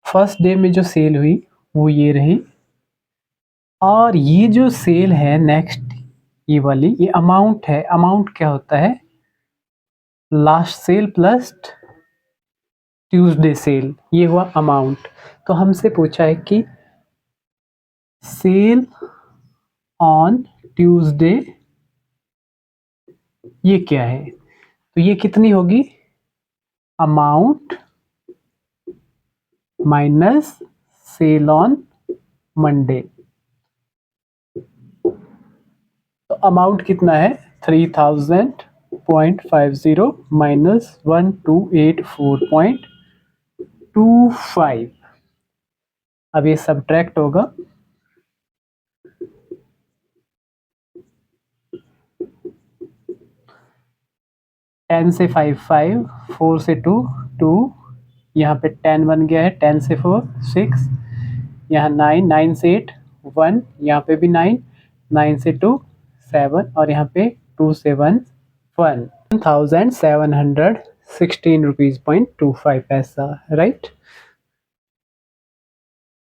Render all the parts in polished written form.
First day में जो cell हुई वो ये रही, और ये जो सेल है नेक्स्ट, ये वाली, ये अमाउंट है। अमाउंट क्या होता है? Last sale plus Tuesday sale, ये हुआ अमाउंट। तो हमसे पूछा है कि सेल ऑन ट्यूसडे ये क्या है, तो ये कितनी होगी? Amount minus cell on Monday. तो अमाउंट कितना है? 3000.50 माइनस 1284.25। अब ये सब्ट्रैक्ट होगा, 10 से 5 5, 4 से 2 2, यहाँ पे 10 बन गया है, 10 से 4 6, यहाँ 9, 9 से 8 1, यहाँ पे भी 9, 9 से 2 7, और यहाँ पे 2 से 1 1, 1716 रुपीज पॉइंट 25 पैसा, राइट।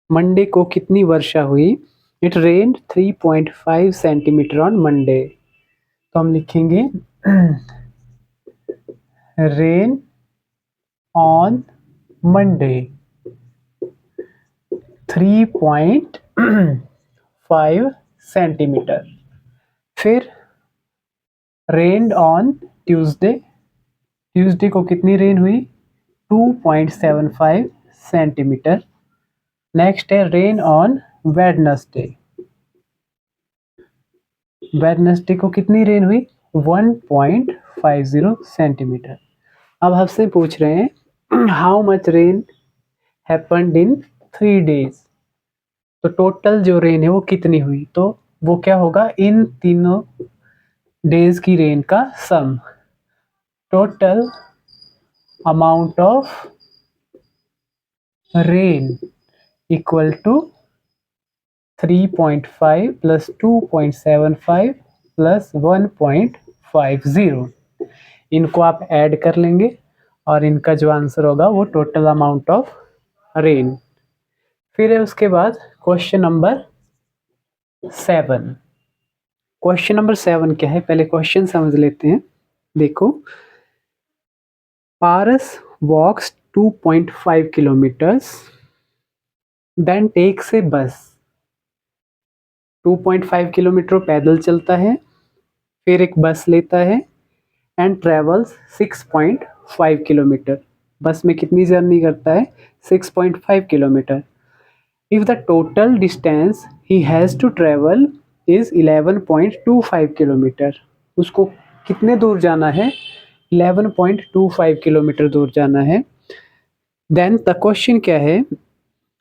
मंडे को कितनी वर्षा हुई? It rain 3.5 centimetre on Monday. तो हम लिखेंगे रेन ऑन मंडे 3.5 सेंटीमीटर। फिर रेन ऑन ट्यूसडे, ट्यूसडे को कितनी रेन हुई? 2.75 सेंटीमीटर। नेक्स्ट है रेन ऑन वेडनेसडे, वेडनेसडे को कितनी रेन हुई? 1.50 सेंटीमीटर। अब हमसे पूछ रहे हैं how much rain happened in 3 days. तो टोटल जो रेन है वो कितनी हुई, तो वो क्या होगा? इन तीनों डेज की रेन का sum. Total amount of rain equal to 3.5 plus 2.75 plus 1.50। इनको आप ऐड कर लेंगे और इनका जो आंसर होगा वो टोटल अमाउंट ऑफ रेन। फिर है उसके बाद क्वेश्चन नंबर 7। क्वेश्चन नंबर 7 क्या है, पहले क्वेश्चन समझ लेते हैं। देखो, पारस वॉक्स 2.5 किलोमीटर्स देन टेक्स ए बस। 2.5 किलोमीटर पैदल चलता है, फिर एक बस लेता है एंड ट्रेवल्स 6.5 किलोमीटर। बस में कितनी जर्नी करता है? 6.5 kilometre. If the total distance he has to travel is 11.25 kilometre. उसको कितने दूर जाना है? 11.25 किलोमीटर दूर जाना है। देन द क्वेश्चन क्या है?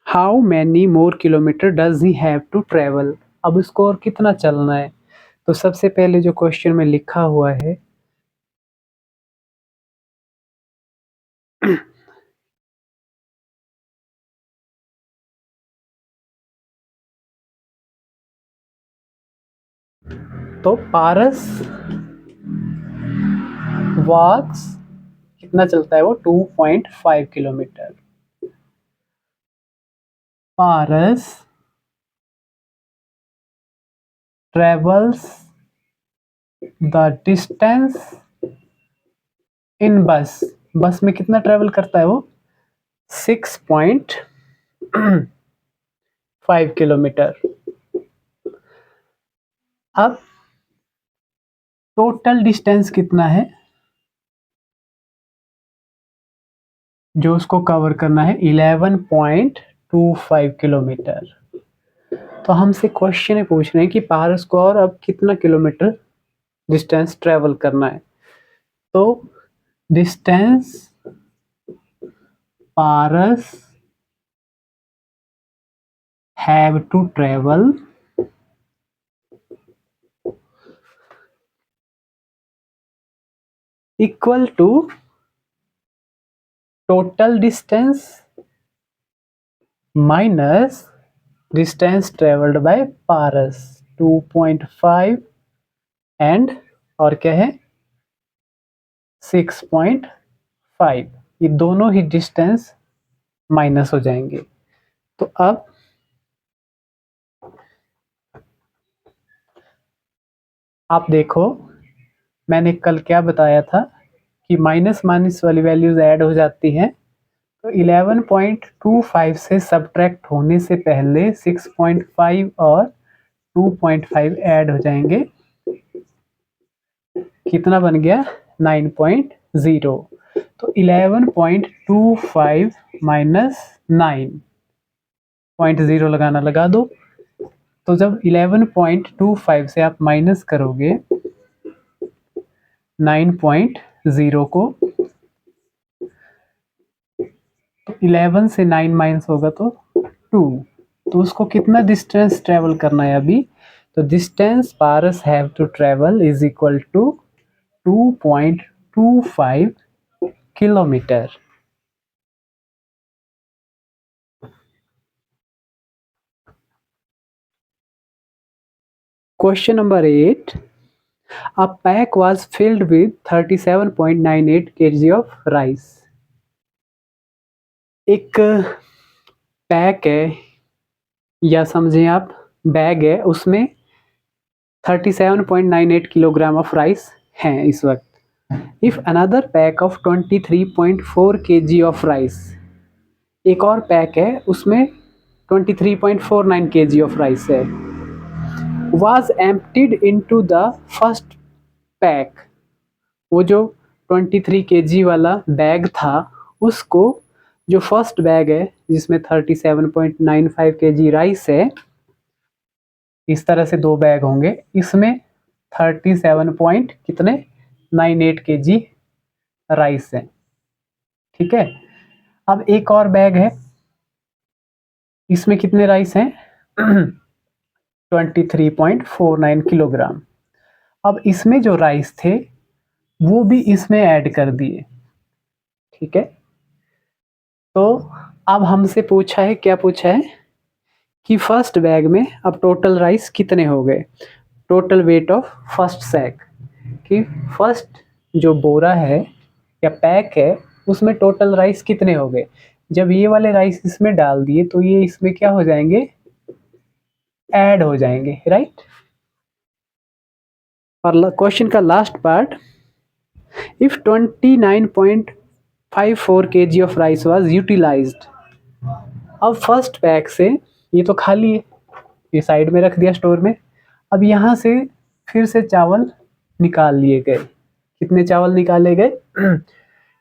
How many more kilometre does he have to travel. अब उसको और कितना चलना है? तो सबसे पहले जो क्वेश्चन में लिखा हुआ है तो पारस वॉक्स कितना चलता है? वो 2.5 kilometre. Paras travels the distance in बस। बस में कितना ट्रेवल करता है वो? 6.5 किलोमीटर। अब टोटल डिस्टेंस कितना है जो उसको कवर करना है? 11.25 किलोमीटर। तो हमसे क्वेश्चन पूछ रहे हैं कि पारस को और अब कितना किलोमीटर डिस्टेंस ट्रेवल करना है। तो distance Paras have to travel equal to total distance minus distance travelled by Paras 2.5 and और क्या है 6.5। ये दोनों ही डिस्टेंस माइनस हो जाएंगे। तो अब आप देखो, मैंने कल क्या बताया था कि माइनस माइनस वाली वैल्यूज ऐड हो जाती हैं। तो 11.25 से सब्ट्रैक्ट होने से पहले 6.5 और 2.5 ऐड हो जाएंगे। कितना बन गया? 9.0। तो 11.25 माइनस 9.0 लगाना लगा दो। तो जब 11.25 से आप माइनस करोगे 9.0 को, तो 11 से 9 माइनस होगा तो 2। तो उसको कितना डिस्टेंस ट्रेवल करना है अभी? तो distance Paras have to travel is equal to 2.25 kilometre. Question number 8, a pack was filled with 37.98 kg of rice। एक पैक है या समझें आप बैग है, उसमें 37.98 किलोग्राम ऑफ राइस हैं इस वक्त। If another pack of 23.4 kg of rice, एक और पैक है उसमें 23.49 kg ऑफ राइस है, was emptied into the first pack. वो जो 23 kg वाला बैग था, उसको जो फर्स्ट बैग है जिसमें 37.95 kg राइस है, इस तरह से दो बैग होंगे, इसमें 37 पॉइंट कितने 98 kg राइस है। ठीक है। अब एक और बैग है, इसमें कितने राइस हैं? 23.49 किलोग्राम। अब इसमें जो राइस थे वो भी इसमें ऐड कर दिए। ठीक है। तो अब हमसे पूछा है, क्या पूछा है कि फर्स्ट बैग में अब टोटल राइस कितने हो गए, total weight of first sack, कि फर्स्ट जो बोरा है या पैक है उसमें टोटल राइस कितने हो गए। जब ये वाले राइस इसमें डाल दिए तो ये इसमें क्या हो जाएंगे? ऐड हो जाएंगे, राइट। और क्वेश्चन का last part, if 29.54 kg of rice was utilised. अब फर्स्ट पैक से ये तो खाली है, ये साइड में रख दिया स्टोर में। अब यहाँ से फिर से चावल निकाल लिए गए। कितने चावल निकाले गए?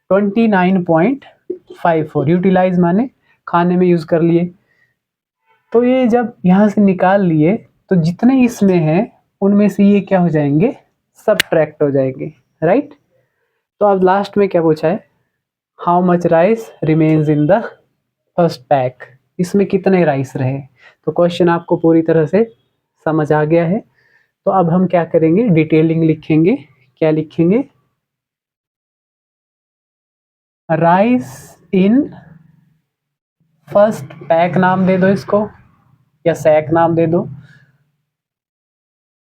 29.54, यूटिलाइज माने खाने में यूज कर लिए। तो ये जब यहाँ से निकाल लिए तो जितने इसमें हैं उनमें से ये क्या हो जाएंगे? सबट्रैक्ट हो जाएंगे, राइट। तो अब लास्ट में क्या पूछा है? How much rice remains in the first pack, इसमें कितने राइस रहे। तो क्वेश्चन आपको पूरी तरह से समझ आ गया है। तो अब हम क्या करेंगे? डिटेलिंग लिखेंगे। क्या लिखेंगे? राइस इन फर्स्ट पैक नाम दे दो इसको, या सैक नाम दे दो।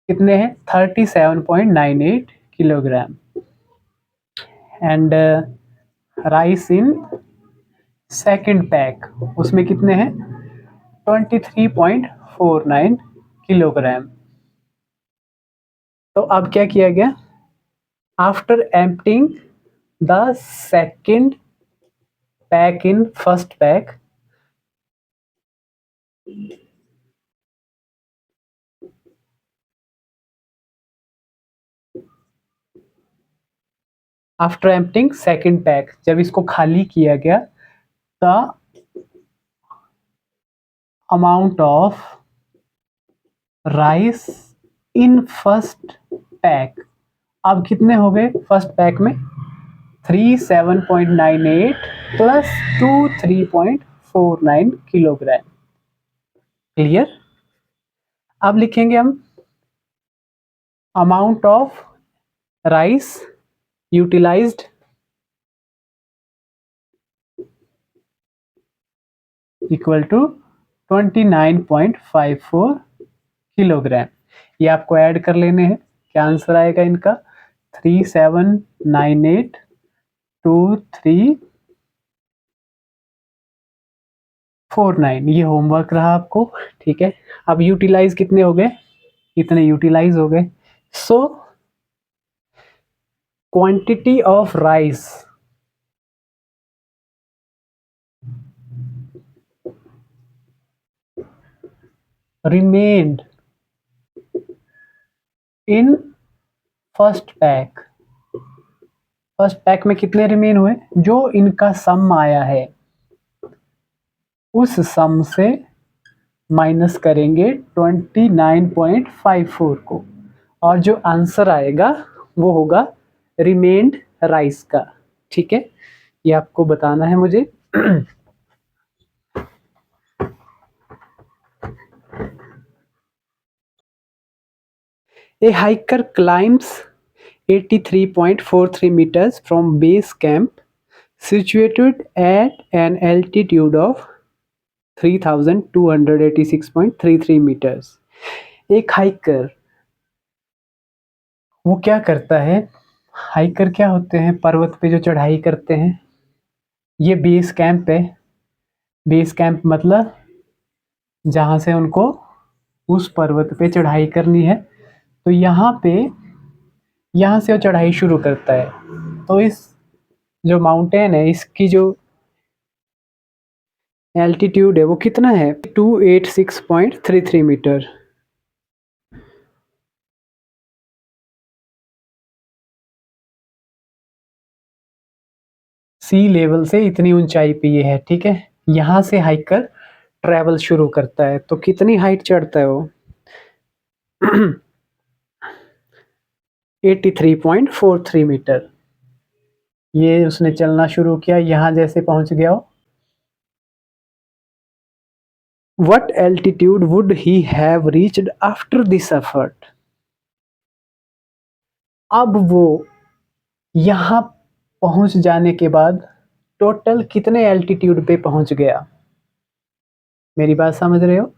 कितने हैं? 37.98 kilogram. And rice in second pack, उसमें कितने हैं? 23.49 किलोग्राम। तो अब क्या किया गया? After emptying the second pack in first pack, after emptying second pack, जब इसको खाली किया गया, the amount of rice in first pack, अब कितने हो गए फर्स्ट पैक में? 37.98 प्लस 23.49 किलोग्राम। क्लियर। अब लिखेंगे हम amount of rice utilised equal to 29.54 kilogram. ये आपको ऐड कर लेने हैं। क्या आंसर आएगा इनका? 3798 23 49। ये होमवर्क रहा आपको, ठीक है। अब यूटिलाइज कितने हो गए, इतने यूटिलाइज हो गए। So quantity of rice remained in first pack, first pack में कितने रिमेन हुए, जो इनका सम आया है उस सम से माइनस करेंगे 29.54 को, और जो आंसर आएगा वो होगा रिमेन्ड राइस का, ठीक है। ये आपको बताना है मुझे। A hiker climbs 83.43 meters from base camp situated at an altitude of 3286.33 meters। एक हाइकर, वो क्या करता है, हाइकर क्या होते हैं, पर्वत पे जो चढ़ाई करते हैं। ये बेस कैंप है, बेस कैंप मतलब जहाँ से उनको उस पर्वत पे चढ़ाई करनी है, तो यहाँ से वो चढ़ाई शुरू करता है। तो इस जो माउंटेन है इसकी जो एल्टीट्यूड है वो कितना है, 286.33 मीटर। सी लेवल से इतनी ऊंचाई पे ये है, ठीक है। यहाँ से हाइकर ट्रैवल शुरू करता है, तो कितनी हाइट चढ़ता है वो 83.43 मीटर। ये उसने चलना शुरू किया, यहाँ जैसे पहुंच गया हो। What altitude would he have reached after this effort? अब वो यहाँ पहुंच जाने के बाद टोटल कितने एल्टीट्यूड पे पहुंच गया, मेरी बात समझ रहे हो।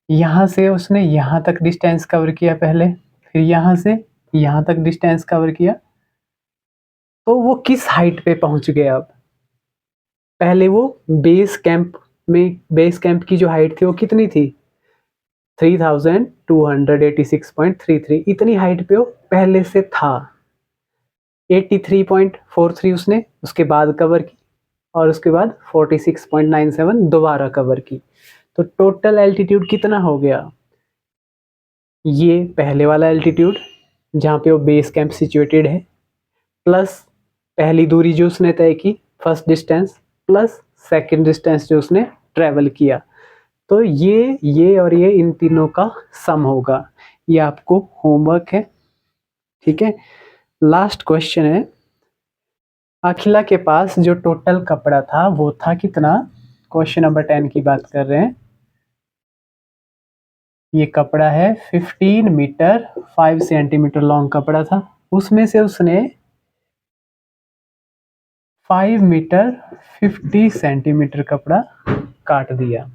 यहाँ से उसने यहाँ तक डिस्टेंस कवर किया पहले, फिर यहाँ से यहाँ तक डिस्टेंस कवर किया, तो वो किस हाइट पे पहुंच गया। अब पहले वो बेस कैंप में, बेस कैंप की जो हाइट थी वो कितनी थी, 3286.33। इतनी हाइट पे वो पहले से था। 83.43 उसने उसके बाद कवर की, और उसके बाद 46.97 दोबारा कवर की। तो टोटल एल्टीट्यूड कितना हो गया, ये पहले वाला एल्टीट्यूड जहाँ पे वो बेस कैंप सिचुएटेड है, प्लस पहली दूरी जो उसने तय की first distance, plus second distance जो उसने ट्रेवल किया। तो ये और ये इन तीनों का सम होगा। ये आपको होमवर्क है, ठीक है। लास्ट क्वेश्चन है, अखिला के पास जो टोटल कपड़ा था वो था कितना, क्वेश्चन नंबर 10 की बात कर रहे हैं। ये कपड़ा है 15 मीटर 5 सेंटीमीटर लॉन्ग कपड़ा था, उसमें से उसने 5 मीटर 50 सेंटीमीटर कपड़ा काट दिया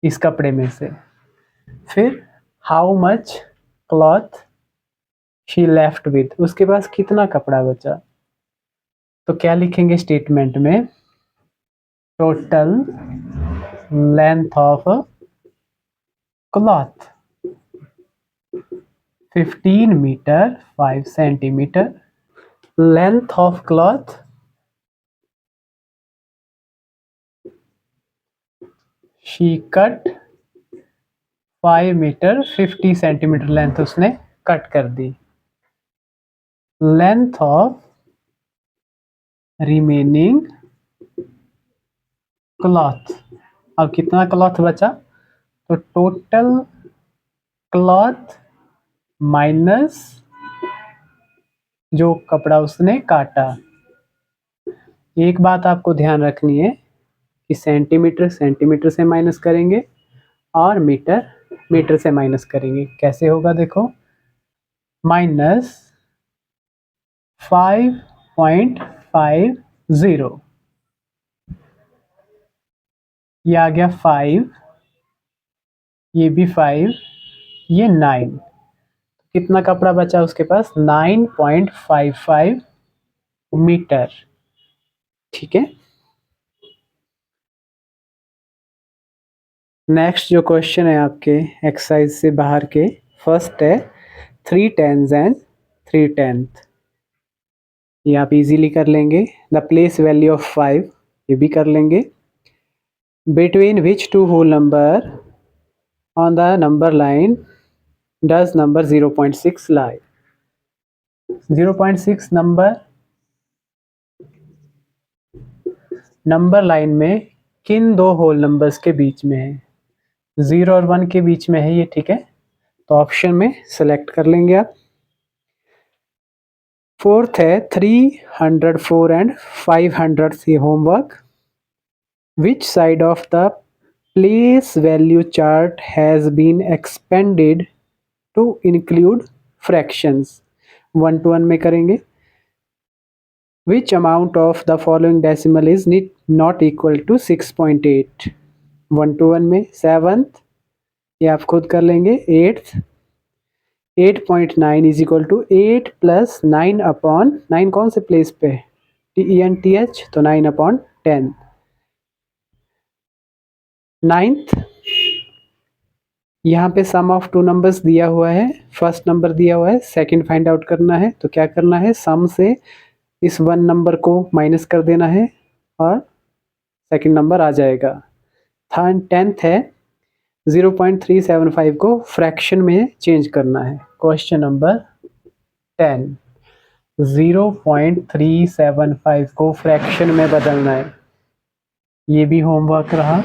इस कपड़े में से। फिर how much cloth she left with, उसके पास कितना कपड़ा बचा। तो क्या लिखेंगे स्टेटमेंट में, total length of cloth 15 metre 5 centimetre, length of cloth she cut 5 metre 50 centimetre length उसने कट कर दी। लेंथ ऑफ रिमेनिंग क्लॉथ, अब कितना क्लॉथ बचा, तो टोटल क्लॉथ माइनस जो कपड़ा उसने काटा। एक बात आपको ध्यान रखनी है कि सेंटीमीटर सेंटीमीटर से माइनस करेंगे और मीटर मीटर से माइनस करेंगे। कैसे होगा देखो, माइनस 5.50, ये आ गया 5, ये भी 5, ये 9, कितना कपड़ा बचा उसके पास 9.55 मीटर, ठीक है। नेक्स्ट जो क्वेश्चन है आपके एक्सरसाइज से बाहर के, फर्स्ट है 3/10 एंड 3/10। ये आप इजीली कर लेंगे। द प्लेस वैल्यू ऑफ 5, ये भी कर लेंगे। Between which two whole number on the number line does number 0.6 lie. 0.6 number line में किन दो होल नंबर्स के बीच में है? 0 और 1 के बीच में है ये, ठीक है। तो ऑप्शन में सेलेक्ट कर लेंगे आप। फोर्थ है 304 and 500 see homework. Which side of the place value chart has been expanded to include fractions. 1 to 1 में करेंगे। Which amount of the following decimal is not equal to 6.8। 1 to 1 में 7th, ये आप खुद कर लेंगे। 8th 8.9 is equal to 8 + 9 upon 9 कौन से प्लेस पे? TENTH, तो 9 अपॉन 10। 9th, यहाँ पे सम ऑफ टू नंबर्स दिया हुआ है, फर्स्ट नंबर दिया हुआ है, सेकंड फाइंड आउट करना है। तो क्या करना है, सम से इस 1 नंबर को माइनस कर देना है और सेकंड नंबर आ जाएगा। 10th है 0.375 को फ्रैक्शन में चेंज करना है। क्वेश्चन नंबर 10, 0.375 को फ्रैक्शन में बदलना है। ये भी होमवर्क रहा।